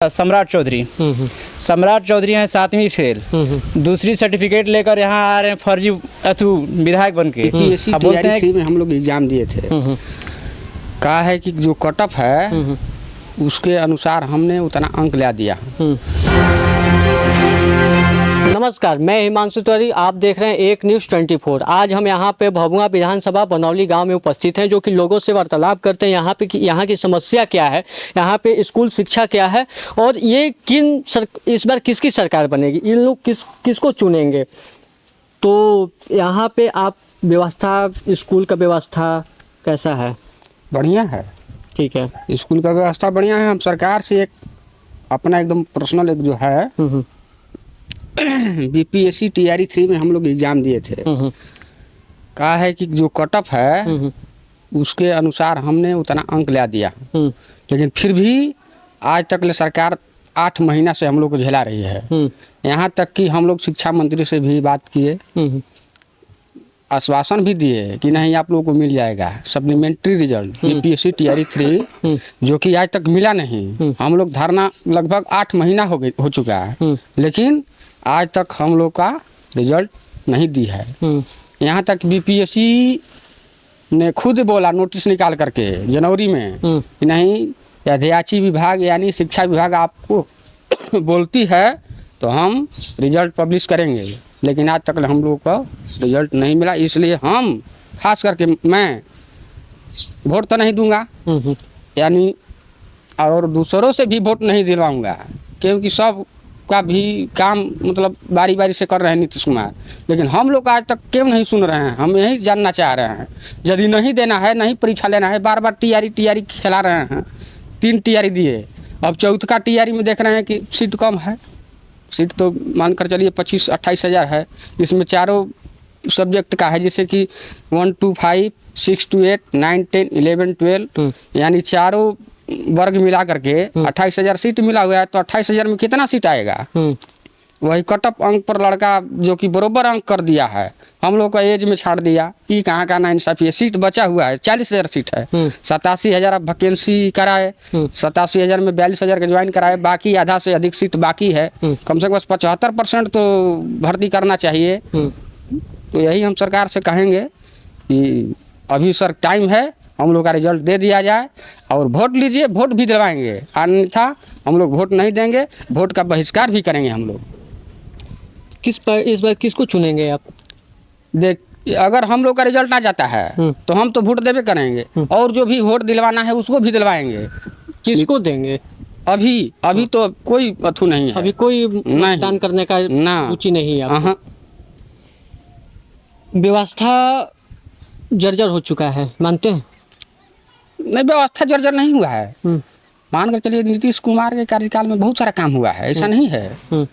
सम्राट चौधरी। सम्राट चौधरी हैं 7वीं फेल। दूसरी सर्टिफिकेट लेकर यहाँ आ रहे हैं फर्जी विधायक बन के। पीएससी बोलते हैं 3 में हम लोग एग्जाम दिए थे। कहा है कि जो कट ऑफ है उसके अनुसार हमने उतना अंक ला दिया। नमस्कार, मैं हिमांशु तिवारी, आप देख रहे हैं एक न्यूज़ 24। आज हम यहाँ पे भभुआ विधानसभा बनौली गांव में उपस्थित हैं, जो कि लोगों से वार्तालाप करते हैं यहाँ पे कि यहाँ की समस्या क्या है, यहाँ पे स्कूल शिक्षा क्या है और ये इस बार किसकी सरकार बनेगी, इन लोग किसको चुनेंगे। तो यहाँ पे आप व्यवस्था, स्कूल का व्यवस्था कैसा है? बढ़िया है, ठीक है। स्कूल का व्यवस्था बढ़िया है। हम सरकार से एक अपना एकदम पर्सनल एक जो है बीपीएससी टीआरई 3 में हम लोग एग्जाम दिए थे। कहा है कि जो कट ऑफ है उसके अनुसार हमने उतना अंक ला दिया। लेकिन फिर भी आज तक ले सरकार 8 महीना से हम लोग को झेला रही है। यहाँ तक कि हम लोग शिक्षा मंत्री से भी बात किए, आश्वासन भी दिए कि नहीं आप लोगों को मिल जाएगा सप्लीमेंट्री रिजल्ट बीपीएससी टीआरई 3, जो कि आज तक मिला नहीं। हम लोग धरना लगभग 8 महीना हो चुका है, लेकिन आज तक हम लोग का रिजल्ट नहीं दी है। यहाँ तक बीपीएससी ने खुद बोला नोटिस निकाल करके जनवरी में कि नहीं, अध्याची विभाग यानी शिक्षा विभाग आपको बोलती है तो हम रिजल्ट पब्लिश करेंगे। लेकिन आज तक हम लोग को रिजल्ट नहीं मिला, इसलिए हम खास करके मैं वोट तो नहीं दूंगा, यानी और दूसरों से भी वोट नहीं दिलवाऊंगा, क्योंकि सब का भी काम मतलब बारी बारी से कर रहे हैं नीतीश कुमार। लेकिन हम लोग आज तक क्यों नहीं सुन रहे हैं, हम यही जानना चाह रहे हैं। यदि नहीं देना है, नहीं परीक्षा लेना है, बार बार टीआरई खिला रहे हैं। 3 टीआरई दिए, अब 4था टीआरई में देख रहे हैं कि सीट कम है। सीट तो मानकर चलिए 25-28 हज़ार है। इसमें चारों सब्जेक्ट का है, जैसे कि 1 to 5, 6 to 8, 9, 10, 11, 12, यानी चारों वर्ग मिला करके 28 हज़ार सीट मिला हुआ है। तो 28 हज़ार में कितना सीट आएगा? वही कट ऑफ अंक पर लड़का जो कि बरोबर अंक कर दिया है, हम लोग का एज में छाड़ दिया। ये कहाँ का नाइंसाफ़ी है। सीट बचा हुआ है, 40 हज़ार सीट है। 87 हज़ार आप वैकेंसी कराए, 87 हज़ार में 42 हज़ार के ज्वाइन कराए, बाकी आधा से अधिक सीट बाकी है। कम से कम 75% तो भर्ती करना चाहिए। तो यही हम सरकार से कहेंगे कि अभी सर टाइम है, हम लोग का रिजल्ट दे दिया जाए और वोट लीजिए, वोट भी दिलवाएंगे। अन्यथा हम लोग वोट नहीं देंगे, वोट का बहिष्कार भी करेंगे हम लोग। इस बार किसको चुनेंगे आप? देख, अगर हम लोग का रिजल्ट आ जाता है तो हम तो वोट देवे करेंगे, और जो भी वोट दिलवाना है उसको भी दिलवाएंगे। किसको देंगे? अभी तो कोई अथू नहीं है, अभी कोई मतदान करने का रुचि नहीं है। व्यवस्था जर्जर हो चुका है, मानते हैं? नहीं, व्यवस्था जर्जर नहीं हुआ है। मान कर चलिए नीतीश कुमार के कार्यकाल में बहुत सारा काम हुआ है, ऐसा नहीं है।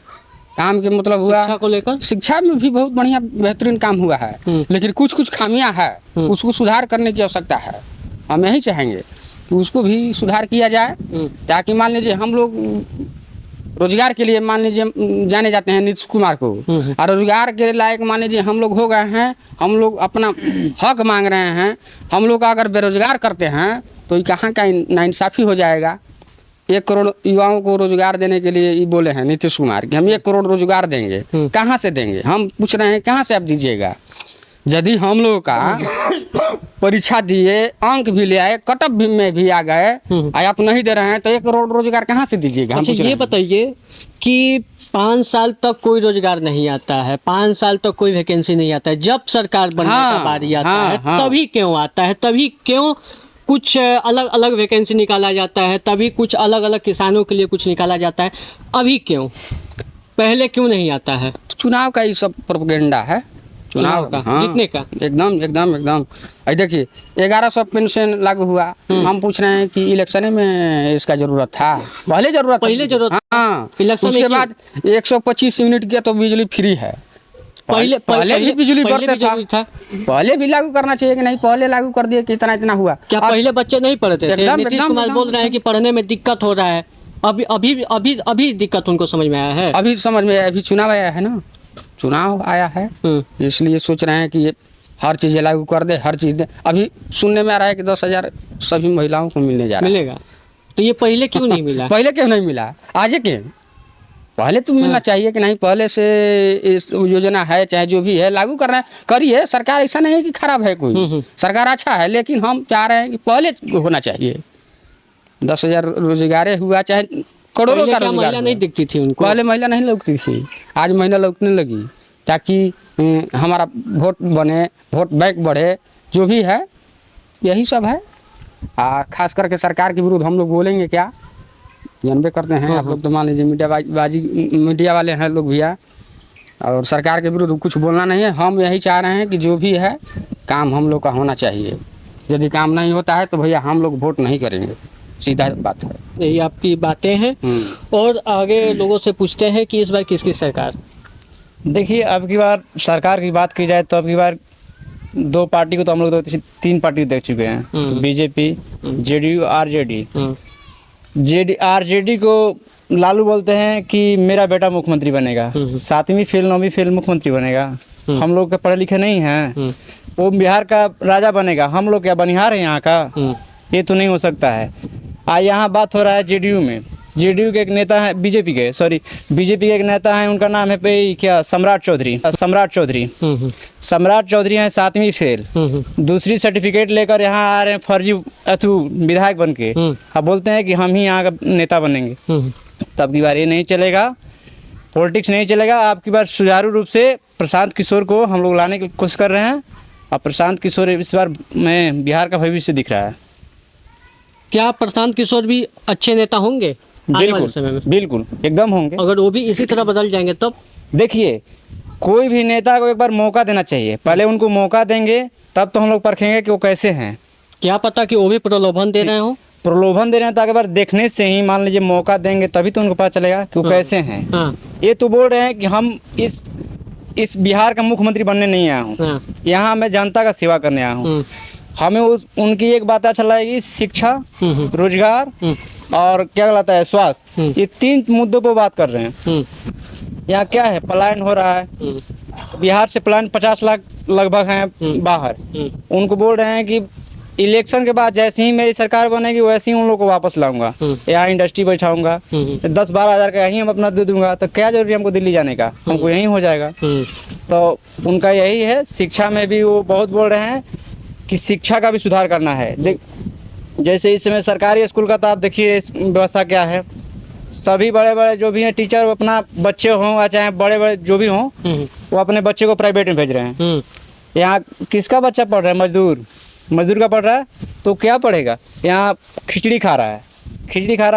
काम के मतलब हुआ, शिक्षा को लेकर, शिक्षा में भी बहुत बढ़िया बेहतरीन काम हुआ है। लेकिन कुछ खामियां है, उसको सुधार करने की आवश्यकता है। हम यही चाहेंगे कि उसको भी सुधार किया जाए, ताकि मान लीजिए हम लोग रोजगार के लिए मान लीजिए जाने जाते हैं नीतीश कुमार को, और रोजगार के लायक मान लीजिए हम लोग हो गए हैं, हम लोग अपना हक मांग रहे हैं। हम लोग अगर बेरोजगार करते हैं तो ये कहाँ का नाइंसाफ़ी हो जाएगा। 1 करोड़ युवाओं को रोजगार देने के लिए ये बोले हैं नीतीश कुमार कि हम 1 करोड़ रोजगार देंगे। कहाँ से देंगे? हम पूछ रहे हैं कहाँ से आप दीजिएगा? यदि हम लोग का परीक्षा दिए, अंक भी ले आए, कट ऑफ में भी आ गए, आप नहीं दे रहे हैं, तो 1 करोड़ रोजगार कहाँ से दीजिएगा? अच्छा, ये बताइए कि 5 साल तक कोई रोजगार नहीं आता है, 5 साल तक कोई वैकेंसी नहीं आता है। जब सरकार बनने का बारी आता है तभी क्यों आता है? तभी क्यों कुछ अलग अलग वैकेंसी निकाला जाता है, तभी कुछ अलग अलग किसानों के लिए कुछ निकाला जाता है। अभी क्यों, पहले क्यों नहीं आता है? चुनाव का ये सब प्रोपेगेंडा है, चुनाव का। जीतने का एकदम। देखिए 1100 पेंशन लागू हुआ। हम पूछ रहे हैं कि इलेक्शन में इसका जरूरत था? पहले जरूरत। हाँ, उसके बाद 125 यूनिट की तो बिजली फ्री है। पहले भी बिजली बढ़ते था। पहले भी लागू करना चाहिए कि नहीं? पहले लागू कर दिए कि इतना हुआ। क्या पहले बच्चे नहीं पढ़ते थे? नीतीश कुमार बोल रहे हैं कि पढ़ने में दिक्कत हो रहा है। अभी दिक्कत उनको समझ में आया है? अभी समझ में आया, अभी चुनाव आया है ना, चुनाव आया है, इसलिए सोच रहे हैं कि ये हर चीज़ लागू कर दे, हर चीज़ दे। अभी सुनने में आ रहा है कि 10,000 सभी महिलाओं को मिलने जा रहा है। मिलेगा। तो ये पहले क्यों नहीं मिला? पहले क्यों नहीं मिला, आज के पहले तो मिलना चाहिए कि नहीं, पहले से इस योजना है चाहे जो भी है लागू करना है, करिए। सरकार ऐसा नहीं है कि खराब है कोई, सरकार अच्छा है, लेकिन हम चाह रहे हैं कि पहले होना चाहिए। 10,000 रोजगार हुआ, चाहे करोड़ों पहले का क्या रोजगार महिला नहीं हुआ। दिखती थी उनको? पहले महिला नहीं लगती थी, आज महिला लगने लगी, ताकि हमारा वोट बने, वोट बैंक बढ़े, जो भी है यही सब है। खास करके सरकार के विरुद्ध हम लोग बोलेंगे क्या, जानबे करते हैं आप लोग, तो मान लीजिए मीडिया वाले हैं लोग भैया, और सरकार के विरुद्ध कुछ बोलना नहीं है। हम यही चाह रहे हैं कि जो भी है काम हम लोग का होना चाहिए। यदि काम नहीं होता है तो भैया हम लोग वोट नहीं करेंगे, सीधा बात है। यही आपकी बातें हैं। और आगे लोगों से पूछते हैं कि इस बार किसकी सरकार? देखिए, अब की बार सरकार की बात की जाए तो अब की बार 2 पार्टी को तो हम लोग 3 पार्टी को देख चुके हैं, बीजेपी, जेडीयू, आरजेडी। आरजेडी को लालू बोलते हैं कि मेरा बेटा मुख्यमंत्री बनेगा, 7वीं फेल 9वीं फेल मुख्यमंत्री बनेगा। हम लोग के पढ़े लिखे नहीं हैं, वो बिहार का राजा बनेगा, हम लोग क्या बनिहार है यहाँ का? ये तो नहीं हो सकता है। यहाँ बात हो रहा है जेडीयू में, जेडीयू के एक नेता है, बीजेपी के एक नेता है, उनका नाम है क्या, सम्राट चौधरी। सम्राट चौधरी हैं 7वीं फेल, दूसरी सर्टिफिकेट लेकर यहाँ आ रहे हैं फर्जी विधायक बन के। अब बोलते हैं कि हम ही यहाँ का नेता बनेंगे। तब की बार ये नहीं चलेगा, पॉलिटिक्स नहीं चलेगा। आपकी बार सुचारू रूप से प्रशांत किशोर को हम लोग लाने की कोशिश कर रहे हैं, और प्रशांत किशोर इस बार में बिहार का भविष्य दिख रहा है। क्या प्रशांत किशोर भी अच्छे नेता होंगे आने वाले समय में? बिल्कुल एकदम होंगे, अगर वो भी इसी तरह बदल जाएंगे तब? देखिए, कोई भी नेता को एक बार मौका देना चाहिए, पहले उनको मौका देंगे तब तो हम लोग परखेंगे कि वो कैसे हैं। क्या पता कि वो भी प्रलोभन दे रहे हो? प्रलोभन दे रहे हैं तो अगर देखने से ही मान लीजिए मौका देंगे तभी तो उनको पता चलेगा कि वो कैसे हैं। ये तो बोल रहे हैं कि हम इस बिहार का मुख्यमंत्री बनने नहीं आया हूँ, यहाँ मैं जनता का सेवा करने आया हूँ। हमें उनकी एक बात अच्छा लगेगी, शिक्षा, रोजगार और क्या कहलाता है, स्वास्थ्य। ये 3 मुद्दों पर बात कर रहे हैं। यहाँ क्या है, पलायन हो रहा है, बिहार से पलायन 50 लाख लगभग हैं बाहर। उनको बोल रहे हैं कि इलेक्शन के बाद जैसे ही मेरी सरकार बनेगी वैसे ही उन लोगों को वापस लाऊंगा, यहाँ इंडस्ट्री बैठाऊंगा, 10-12 हज़ार का यहीं हम अपना दे दूंगा, तो क्या जरूरी हमको दिल्ली जाने का, हमको यहीं हो जाएगा। तो उनका यही है। शिक्षा में भी वो बहुत बोल रहे हैं कि शिक्षा का भी सुधार करना है। जैसे इस समय सरकारी स्कूल का तो आप देखिए व्यवस्था क्या है, सभी बड़े बड़े जो भी हैं टीचर अपना बच्चे हों चाहे बड़े बड़े जो भी हों, वो अपने बच्चे को प्राइवेट में भेज रहे हैं। यहाँ किसका बच्चा पढ़ रहा है, मजदूर का पढ़ रहा है, तो क्या पढ़ेगा? यहाँ खिचड़ी खा रहा है,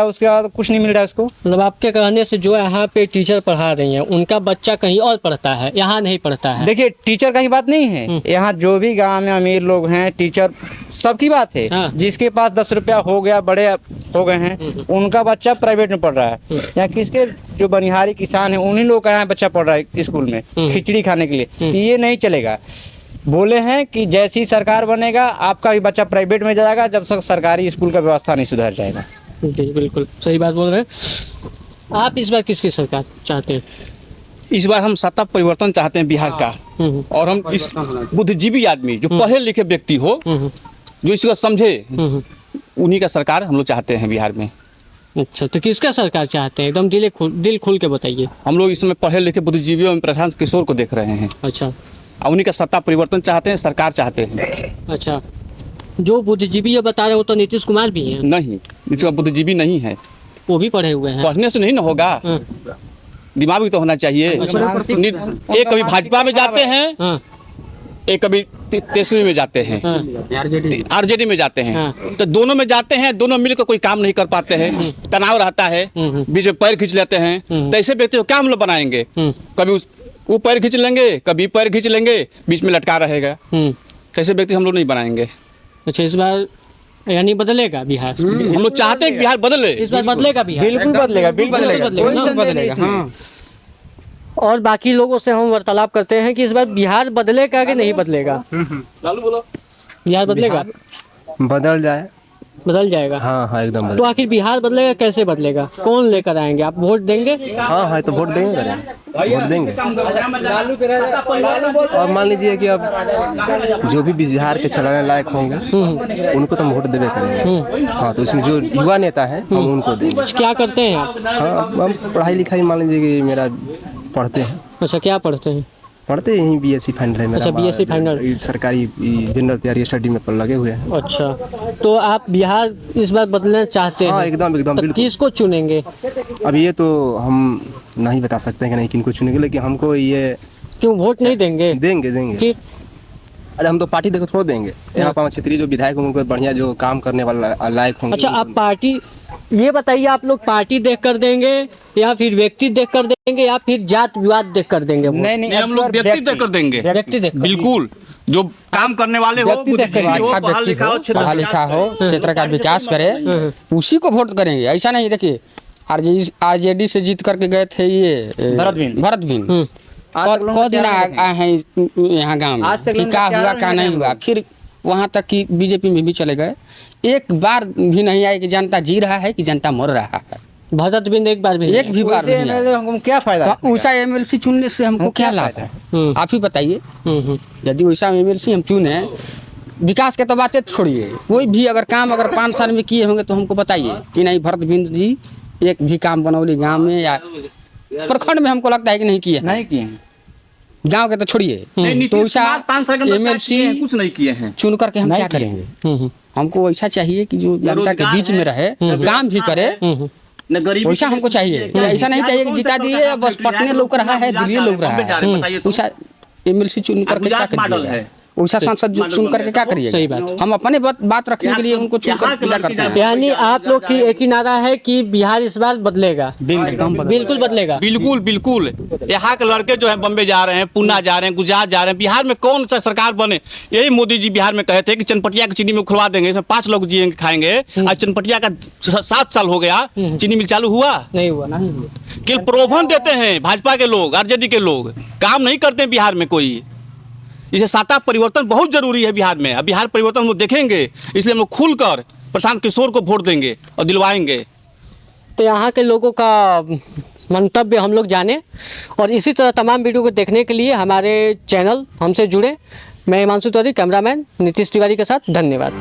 उसके बाद कुछ नहीं मिल रहा है उसको। मतलब आपके कहने से जो यहाँ पे टीचर पढ़ा रही हैं उनका बच्चा कहीं और पढ़ता है, यहाँ नहीं पढ़ता है। देखिए, टीचर का ही बात नहीं है, यहाँ जो भी गांव में अमीर लोग हैं, टीचर सबकी बात है। जिसके पास 10 रुपया हो गया, बड़े हो गए हैं, उनका बच्चा प्राइवेट में पढ़ रहा है। यहाँ किसके जो बनिहारी किसान है उन्हीं लोग का यहाँ बच्चा पढ़ रहा है स्कूल में खिचड़ी खाने के लिए। तो ये नहीं चलेगा। बोले हैं कि जैसी सरकार बनेगा आपका भी बच्चा प्राइवेट में जाएगा, जब तक सरकारी स्कूल का व्यवस्था नहीं सुधर जाएगा। जी बिल्कुल सही बात बोल रहे हैं। आप इस बार किसकी सरकार चाहते हैं? इस बार हम सत्ता परिवर्तन चाहते हैं बिहार का, और हम इस बुद्धिजीवी आदमी जो पढ़े लिखे व्यक्ति हो, जो इसको समझे, उन्हीं का सरकार हम लोग चाहते हैं बिहार में। अच्छा, तो किसका सरकार चाहते हैं? एकदम दिल खोल के बताइए। हम लोग इसमें पढ़े लिखे बुद्धिजीवियों में प्रशांत किशोर को देख रहे हैं। अच्छा, और उन्हीं का सत्ता परिवर्तन चाहते हैं, सरकार चाहते हैं। अच्छा, जो बुद्धिजीवी ये बता रहे हो तो नीतीश कुमार भी हैं? नहीं, इसका बुद्धिजीवी नहीं है, वो भी पढ़े हुए हैं। पढ़ने से नहीं ना होगा, दिमाग भी तो होना चाहिए। एक कभी भाजपा में जाते हैं, एक कभी तेसरी में जाते हैं, आरजेडी में जाते हैं, तो दोनों में जाते हैं, दोनों मिलकर कोई काम नहीं कर पाते हैं, तनाव रहता है, बीच में पैर खींच लेते हैं। तो ऐसे व्यक्ति को क्या हम लोग बनाएंगे? कभी वो पैर खींच लेंगे, कभी पैर खींच लेंगे, बीच में लटका रहेगा। ऐसे व्यक्ति हम लोग नहीं बनाएंगे। अच्छा, इस बार यानी बदलेगा बिहार? हम लोग चाहते हैं कि बिहार बदले। इस बार बदलेगा बिहार? बिल्कुल बदलेगा। हाँ। और बाकी लोगों से हम वार्तालाप करते हैं कि इस बार बिहार बदलेगा कि नहीं बदलेगा? लालू बोलो। बिहार बदलेगा? बदल जाए बदल जाएगा। हाँ हाँ एकदम तो आखिर बिहार बदलेगा कैसे बदलेगा, कौन लेकर आएंगे आप, वोट देंगे? हाँ हाँ तो वोट देंगे, वोट देंगे। और मान लीजिए कि अब जो भी बिहार के चलाने लायक होंगे उनको तो हम वोट देवे करेंगे। हाँ तो इसमें जो युवा नेता है हम उनको देंगे। क्या करते हैं आप? हाँ हम पढ़ाई लिखाई मान लीजिए कि मेरा पढ़ते हैं। अच्छा, क्या पढ़ते हैं? पढ़ते यहीं BSc फाइनल है मेरा। अच्छा, BSc फाइनल। सरकारी जनरल तैयारी स्टडी में लगे हुए हैं। अच्छा, तो आप बिहार इस बार बदलना चाहते हैं? हाँ एकदम एकदम तो बिल्कुल। किसको चुनेंगे? अब ये तो हम नहीं बता सकते हैं कि नहीं किनको चुनेंगे, लेकिन हमको ये क्यों वोट नहीं देंगे? देंगे देंगे। फिर अरे हम तो पार्टी देखो थोड़ा देंगे, यहाँ पर क्षेत्रीय जो विधायक होंगे उनको बढ़िया जो काम करने वाला लायक होंगे। अच्छा, आप पार्टी, ये बताइए आप लोग पार्टी देख कर देंगे या फिर व्यक्ति देख कर देंगे या फिर जात विवाद देख कर देंगे? नहीं नहीं, हम लोग व्यक्ति देख कर देंगे। व्यक्ति देख कर। बिल्कुल, जो काम करने वाले हो, व्यक्ति देख कर बुद्धिजीवी हो, अच्छा पढ़ा व्यक्ति लिखा हो, हो, क्षेत्र पढ़ा विकास लिखा हो, क्षेत्र का विकास करे, उसी को वोट करेंगे। ऐसा नहीं, देखिए RJD से जीत करके गए थे ये भरत बिन कौ दिन आए हैं यहाँ गाँव में, आज तक कि क्या हुआ क्या नहीं हुआ, फिर वहाँ तक कि BJP में भी चले गए। एक बार भी नहीं आए कि जनता जी रहा है कि जनता मर रहा है। भरत बिंद एक बार भी एक भी बार वैसे नहीं आए। MLA हमको क्या फायदा? तो वैसा MLC चुनने से हमको क्या लाभ है, आप ही बताइए। यदि वैसा MLC हम चुने, विकास के तो बातें छोड़िए, कोई भी अगर काम अगर 5 साल में किए होंगे तो हमको बताइए कि नहीं भरत बिंद जी एक भी काम बनौली गांव में या प्रखंड में, हमको लगता है कि नहीं किए। नहीं किए हैं। गांव के तो छोड़िए, नहीं, तो नीतीश वैसा कुमार 5 साल के अंदर क्या किए हैं? MLC कुछ नहीं किए हैं। चुन करके हम नहीं क्या किए। करेंगे? हमको ऐसा चाहिए कि जो जनता के बीच में रहे, काम भी करे, न गरीबी वैसा हमको चाहिए। ऐसा नहीं चाहिए कि जिता दिए बस पटने लोग रहा है, दिल्ली लोग रहा है। वैसा MLC चुन करके क्या करिएगा? वैसा सांसद चुन करके क्या करिएगा? सही बात। हम अपने बात रखने के लिए उनको चुन कर पूजा करते हैं। यानी आप लोग की एक ही नारा है कि बिहार इस बार बदलेगा? बिल्कुल बदलेगा। बिल्कुल बिल्कुल। यहाँ के लड़के जो है बम्बे जा रहे हैं, पूना जा रहे हैं, गुजरात जा रहे हैं, बिहार में कौन सा सरकार बने? यही मोदी जी बिहार में कहे थे कि चनपटिया की चीनी मिल खुलवा देंगे, इसमें 5 लोग जिएंगे खाएंगे। आज चनपटिया का 7 साल हो गया, चीनी मिल चालू हुआ नहीं हुआ। केवल प्रलोभन देते हैं भाजपा के लोग, RJD के लोग, काम नहीं करते हैं बिहार में कोई। इसे सत्ता परिवर्तन बहुत जरूरी है बिहार में। अब बिहार परिवर्तन हम लोग देखेंगे, इसलिए हम लोग खुलकर प्रशांत किशोर को वोट देंगे और दिलवाएंगे। तो यहाँ के लोगों का मंतव्य हम लोग जाने, और इसी तरह तमाम वीडियो को देखने के लिए हमारे चैनल हमसे जुड़े। मैं हिमांशु तिवारी, कैमरामैन नीतीश तिवारी के साथ, धन्यवाद।